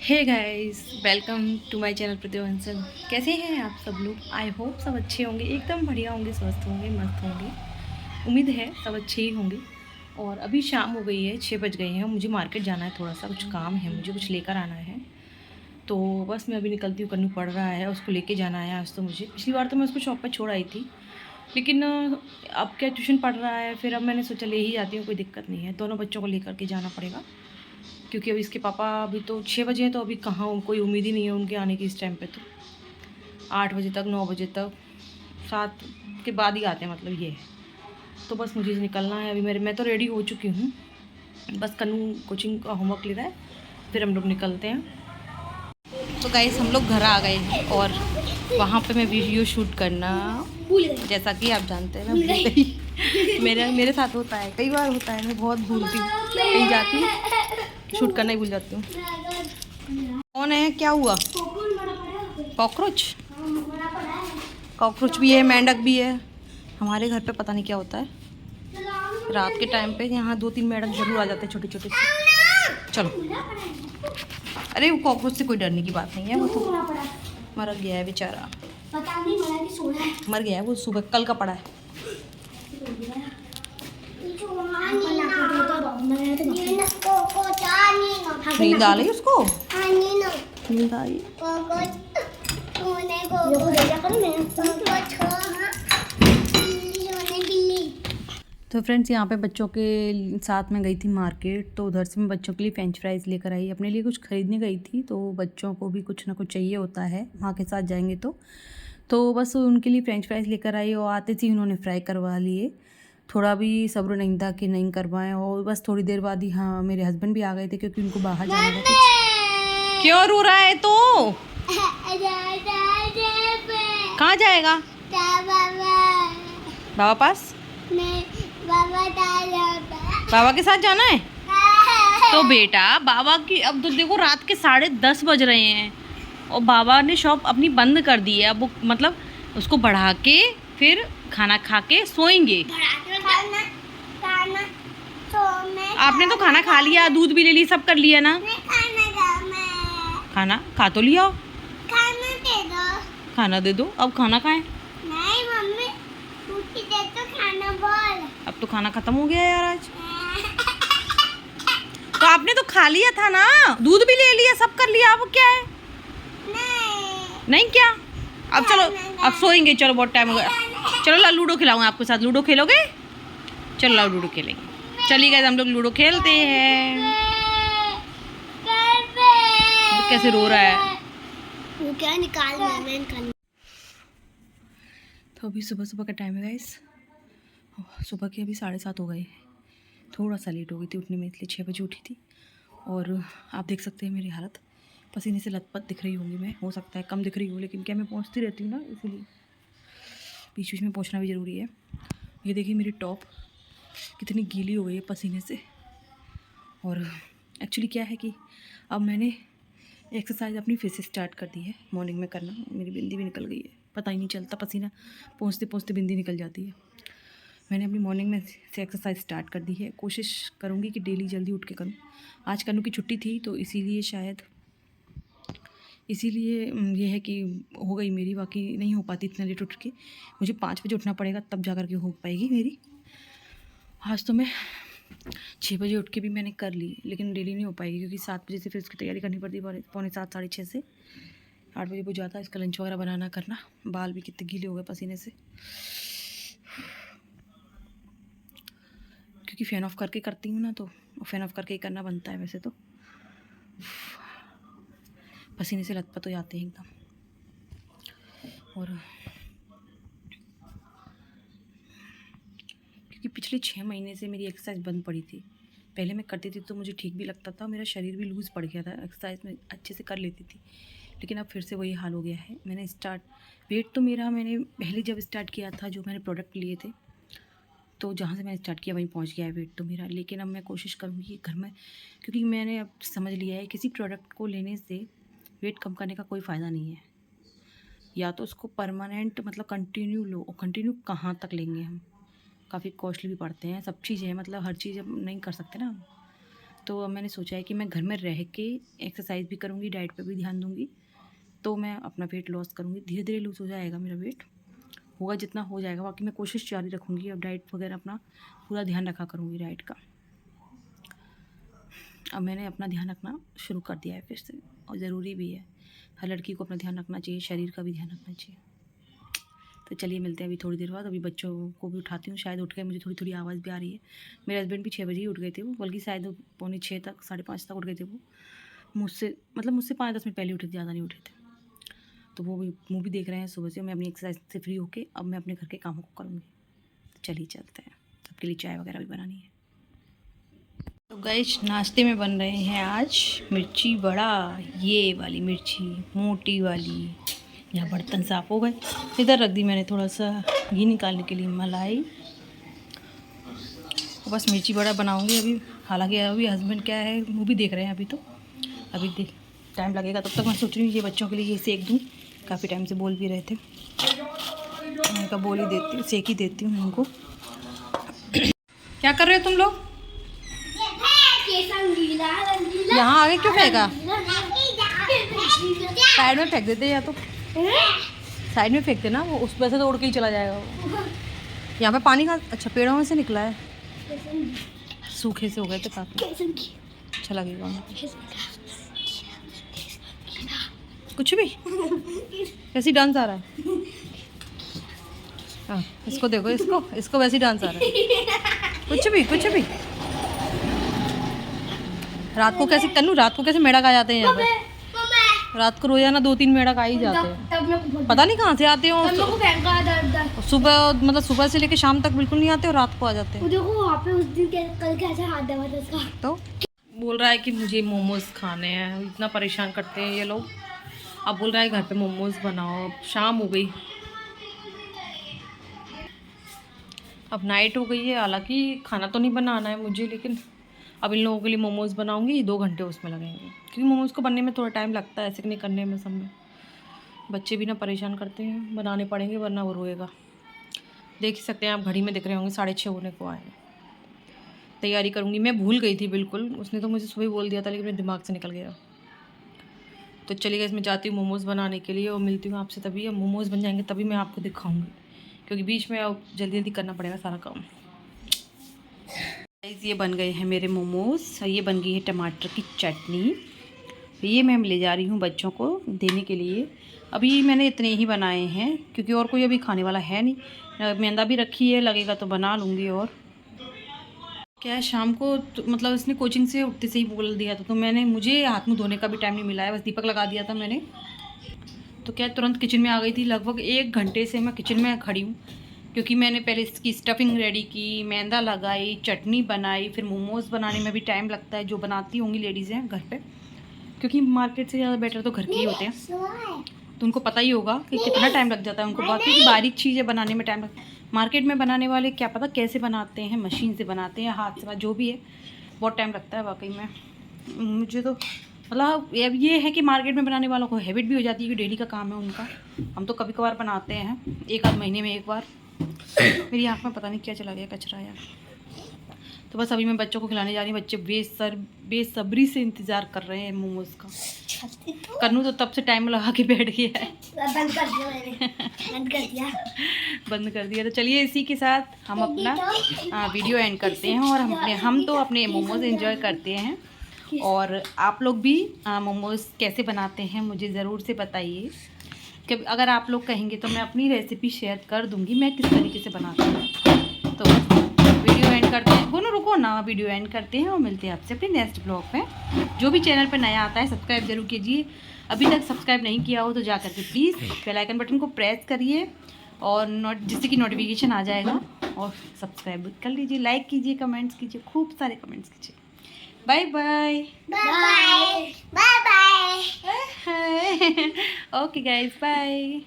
Hey guys, welcome to my channel Prativanshan. कैसे हैं आप सब लोग? आई होप सब अच्छे होंगे, एकदम बढ़िया होंगे, स्वस्थ होंगे, मस्त होंगे। उम्मीद है सब अच्छे ही होंगे। और अभी शाम हो गई है, 6 बज गए हैं। मुझे मार्केट जाना है, थोड़ा सा कुछ काम है, मुझे कुछ लेकर आना है। तो बस मैं अभी निकलती हूँ, करनी पड़ रहा है, उसको लेके जाना है आज। तो मुझे पिछली बार तो मैं उसको शॉप पर छोड़ आई थी, लेकिन अब क्या ट्यूशन पढ़ रहा है, फिर अब मैंने सोचा ले ही जाती हूँ, कोई दिक्कत नहीं है। दोनों बच्चों को लेकर के जाना पड़ेगा, क्योंकि अभी इसके पापा अभी तो 6 बजे हैं, तो अभी कहाँ कोई उम्मीद ही नहीं है उनके आने की इस टाइम पे। तो 8 बजे तक, 9 बजे तक, 7 के बाद ही आते हैं, मतलब ये है। तो बस मुझे निकलना है अभी। मैं तो रेडी हो चुकी हूँ, बस कन्नू कोचिंग का होमवर्क ले रहा है, फिर हम लोग निकलते हैं। तो गाइस, हम लोग घर आ गए हैं और वहाँ पे मैं वीडियो शूट करना भूल गई। जैसा कि आप जानते हैं, मैं भूल गई। मेरे साथ होता है, कई बार होता है, मैं बहुत भूलती हूँ, कहीं जाती हूँ शूट करना ही भूल जाती हूँ। कौन है? क्या हुआ? कॉकरोच? कॉकरोच भी है, मेंढक भी है। हमारे घर पे पता नहीं क्या होता है, रात के टाइम पे यहाँ 2-3 मेंढक जरूर आ जाते हैं, छोटे छोटे से। चलो। अरे वो कॉकरोच से कोई डरने की बात नहीं है, वो तो मर गया है बेचारा। मर गया है वो, सुबह कल का पड़ा है। नींद आ रही उसको? नींद आई। तो फ्रेंड्स, यहाँ पे बच्चों के साथ में गई थी मार्केट, तो उधर से मैं बच्चों के लिए फ्रेंच फ्राइज़ लेकर आई। अपने लिए कुछ ख़रीदने गई थी, तो बच्चों को भी कुछ ना कुछ चाहिए होता है माँ के साथ जाएंगे तो बस उनके लिए फ्रेंच फ्राइज़ लेकर आई। और आते थी उन्होंने फ्राई करवा लिए। थोड़ा भी सब्र नहीं था कि नहीं करवाएं, और बस थोड़ी देर बाद ही हाँ मेरे हस्बैंड भी आ गए थे, क्योंकि उनको बाहर जाना था कुछ। क्यों रो रहा है तो? कहाँ जाएगा? बाबा पास? बाबा के साथ जाना है? तो बेटा बाबा की, अब तो देखो रात के 10:30 बज रहे हैं और बाबा ने शॉप अपनी बंद कर दी है। अब वो मतलब उसको बढ़ा के फिर खाना खा के सोएंगे। आपने तो खाना खा लिया, दूध भी ले ली, सब कर लिया ना। खाना खा तो लिया। खाना दे दो, अब खाना खाएं। नहीं मम्मी, दे तो खाना बोल। अब तो खाना खत्म हो गया यार आज। तो आपने तो खा लिया था ना, दूध भी ले लिया, सब कर लिया, अब क्या है? नहीं क्या? अब चलो, अब सोएंगे। चलो बहुत टाइम हो गया। चलो ला लूडो खिलाऊंगा आपके साथ। लूडो खेलोगे? चलो लाओ लूडो खेलेंगे। चलिए गाइस, हम लोग लूडो खेलते हैं। कैसे रो रहा है? वो क्या निकाल। तो अभी सुबह सुबह का टाइम है गाइस, सुबह के अभी 7:30 हो गए। थोड़ा सा लेट हो गई थी उठने में, इसलिए 6 बजे उठी थी। और आप देख सकते हैं मेरी हालत, पसीने से लथपथ दिख रही होंगी मैं, हो सकता है कम दिख रही हो, लेकिन क्या मैं पहुंचती रहती हूँ ना, इसीलिए बीच बीच में पहुंचना भी ज़रूरी है। ये देखिए मेरी टॉप कितनी गीली हो गई है पसीने से। और एक्चुअली क्या है कि अब मैंने एक्सरसाइज अपनी फिर से स्टार्ट कर दी है, मॉर्निंग में करना। मेरी बिंदी भी निकल गई है, पता ही नहीं चलता, पसीना पहुँचते पहुँचते बिंदी निकल जाती है। मैंने अपनी मॉर्निंग में से एक्सरसाइज स्टार्ट कर दी है। कोशिश करूँगी कि डेली जल्दी उठ के करूँ। आज कन्नू की छुट्टी थी, तो इसीलिए शायद ये है कि हो गई मेरी, बाकी नहीं हो पाती इतना लेट उठ के। मुझे 5 बजे उठना पड़ेगा, तब जा कर के हो पाएगी मेरी। आज तो मैं 6 बजे उठ के भी मैंने कर ली, लेकिन डेली नहीं हो पाएगी, क्योंकि 7 बजे से फिर उसकी तैयारी करनी पड़ती है। 7:45 साढ़े 6 से 8 बजे वो जाता है। इसका लंच वगैरह बनाना करना। बाल भी कितने गीले हो गए पसीने से, क्योंकि फ़ैन ऑफ करके करती हूँ ना, तो फ़ैन ऑफ करके ही करना बनता है वैसे तो। पसीने से लथपथ हो जाते हैं एकदम। और क्योंकि पिछले 6 महीने से मेरी एक्सरसाइज बंद पड़ी थी। पहले मैं करती थी तो मुझे ठीक भी लगता था, मेरा शरीर भी लूज़ पड़ गया था, एक्सरसाइज में अच्छे से कर लेती थी। लेकिन अब फिर से वही हाल हो गया है। वेट तो मेरा, मैंने पहले जब स्टार्ट किया था, जो मैंने प्रोडक्ट लिए थे, तो जहाँ से मैंने स्टार्ट किया वहीं पहुँच गया है वेट तो मेरा। लेकिन अब मैं कोशिश करूँगी घर में, क्योंकि मैंने अब समझ लिया है किसी प्रोडक्ट को लेने से वेट कम करने का कोई फ़ायदा नहीं है। या तो उसको परमानेंट मतलब कंटिन्यू लो, और कंटिन्यू कहाँ तक लेंगे हम, काफ़ी कॉस्टली भी पड़ते हैं सब चीज़ें, मतलब हर चीज़ अब नहीं कर सकते ना हम। तो अब मैंने सोचा है कि मैं घर में रह के एक्सरसाइज भी करूँगी, डाइट पे भी ध्यान दूँगी, तो मैं अपना वेट लॉस करूँगी। धीरे धीरे लूज़ हो जाएगा मेरा वेट, होगा जितना हो जाएगा। बाकी मैं कोशिश जारी रखूँगी, अब डाइट वगैरह अपना पूरा ध्यान रखा करूँगी डाइट का। अब मैंने अपना ध्यान रखना शुरू कर दिया है फिर से, और ज़रूरी भी है। हर लड़की को अपना ध्यान रखना चाहिए, शरीर का भी ध्यान रखना चाहिए। तो चलिए मिलते हैं अभी थोड़ी देर बाद। अभी बच्चों को भी उठाती हूँ, शायद उठ गए, मुझे थोड़ी थोड़ी आवाज़ भी आ रही है। मेरे हस्बैंड भी 6 बजे ही उठ गए थे, वो बल्कि शायद 5:45 तक, 5:30 तक उठ गए थे वो। मुझसे 5-10 मिनट पहले उठे थे, ज़्यादा नहीं उठे थे। तो वो भी मूवी देख रहे हैं सुबह से। मैं अपनी एक्सरसाइज से फ्री होकर अब मैं अपने घर के कामों को करूँगी। तो चलिए चलते हैं, सबके लिए चाय वगैरह भी बनानी है। तो गाइस नाश्ते में बन रहे हैं आज मिर्ची बड़ा, ये वाली मिर्ची मोटी वाली। यहाँ बर्तन साफ़ हो गए, इधर रख दी मैंने थोड़ा सा घी निकालने के लिए मलाई। तो बस मिर्ची बड़ा बनाऊंगी अभी। हालांकि अभी हस्बैंड क्या है, मूवी देख रहे हैं अभी, तो अभी देख टाइम लगेगा। तब तक मैं सोच रही हूँ ये बच्चों के लिए ये सेक दूँ, काफ़ी टाइम से बोल भी रहे थे। उनका बोल ही देती हूँ, सेक ही देती हूँ उनको। क्या कर रहे हो तुम लोग? यहाँ आगे क्यों फेंका? साइड में फेंक देते, या तो साइड में फेंक देना, वो उस वैसे तो उड़ के ही चला जाएगा वो। यहाँ पे पानी का अच्छा पेड़ों में से निकला है, सूखे से हो गए थे काफ़ी, अच्छा लगेगा। कुछ भी वैसे डांस आ रहा है। हाँ इसको देखो, इसको वैसे डांस आ रहा है। कुछ भी रात को कैसे तन्नू, रात को कैसे मेढक आ जाते हैं यहाँ पे? रात को रोजाना 2-3 मेढक आ ही जाते हैं, पता नहीं कहाँ से आते हो। सुबह मतलब सुबह से लेके शाम तक बिल्कुल नहीं आते और रात को आ जाते हैं। देखो वहाँ पे उस दिन कल कैसे हाथ दबा था उसका। तो बोल रहा है कि मुझे मोमोज खाने हैं, इतना परेशान करते हैं ये लोग। अब बोल रहा है घर पे मोमोज बनाओ। शाम हो गई, अब नाइट हो गई है। हालांकि खाना तो नहीं बनाना है मुझे, लेकिन अब इन लोगों के लिए मोमोज़ बनाऊंगी। 2 घंटे उसमें लगेंगे, क्योंकि मोमोज़ को बनने में थोड़ा टाइम लगता है, ऐसे नहीं करने में सब में। बच्चे भी ना परेशान करते हैं, बनाने पड़ेंगे वरना वो रोएगा। देख ही सकते हैं आप, घड़ी में दिख रहे होंगे 6:30 होने को आए। तैयारी करूँगी, मैं भूल गई थी बिल्कुल। उसने तो मुझे सुबह बोल दिया था, लेकिन मेरे दिमाग से निकल गया। तो चलिए इसमें जाती हूँ मोमोज़ बनाने के लिए, और मिलती हूँ आपसे तभी। अब मोमोज़ बन जाएंगे तभी मैं आपको दिखाऊँगी, क्योंकि बीच में अब जल्दी जल्दी करना पड़ेगा सारा काम। ये बन गए हैं मेरे मोमोज़, ये बन गई है टमाटर की चटनी। ये मैं ले जा रही हूँ बच्चों को देने के लिए। अभी मैंने इतने ही बनाए हैं, क्योंकि और कोई अभी खाने वाला है नहीं। मैदा भी रखी है, लगेगा तो बना लूँगी। और क्या है, शाम को तो, मतलब इसने कोचिंग से उठते से ही बोल दिया था, तो मुझे हाथ मुँह धोने का भी टाइम नहीं मिला है। बस दीपक लगा दिया था मैंने, तो क्या तुरंत किचन में आ गई थी। लगभग 1 घंटे से मैं किचन में खड़ी हूँ, क्योंकि मैंने पहले इसकी स्टफिंग रेडी की, मैदा लगाई, चटनी बनाई। फिर मोमोज़ बनाने में भी टाइम लगता है, जो बनाती होंगी लेडीज़ हैं घर पे, क्योंकि मार्केट से ज़्यादा बेटर तो घर के ही होते हैं। तो उनको पता ही होगा कि कितना टाइम लग जाता है उनको। बाकी बारीक चीज़ें बनाने में टाइम लगता है। मार्केट में बनाने वाले क्या पता कैसे बनाते हैं, मशीन से बनाते हैं, हाथ से, जो भी है, बहुत टाइम लगता है वाकई में। मुझे तो मतलब ये है कि मार्केट में बनाने वालों को हैबिट भी हो जाती है कि डेली का काम है उनका। हम तो कभी कभार बनाते हैं, 1 आध महीने में 1 बार। मेरी आँख में पता नहीं क्या चला गया, कचरा यार। तो बस अभी मैं बच्चों को खिलाने जा रही हूँ। बच्चे बेसब्री से इंतज़ार कर रहे हैं मोमोज़ का। कन्नू तो तब से टाइम लगा के बैठ गया है। बंद कर दिया। तो चलिए इसी के साथ हम अपना वीडियो एंड करते हैं, और हम तो अपने मोमोज़ एंजॉय करते हैं। और आप लोग भी मोमोज़ कैसे बनाते हैं मुझे ज़रूर से बताइए, कि अगर आप लोग कहेंगे तो मैं अपनी रेसिपी शेयर कर दूँगी मैं किस तरीके से बनाती हूँ। तो वीडियो एंड करते हैं, बोलो रुको ना, वीडियो एंड करते हैं और मिलते हैं आपसे अपने नेक्स्ट ब्लॉग में। जो भी चैनल पर नया आता है सब्सक्राइब जरूर कीजिए। अभी तक सब्सक्राइब नहीं किया हो तो जा करके प्लीज़ बेल आइकन बटन को प्रेस करिए, और जिससे कि नोटिफिकेशन आ जाएगा। और सब्सक्राइब कर लीजिए, लाइक कीजिए, कमेंट्स कीजिए, खूब सारे कमेंट्स कीजिए। Bye bye bye bye bye bye. Okay guys, bye.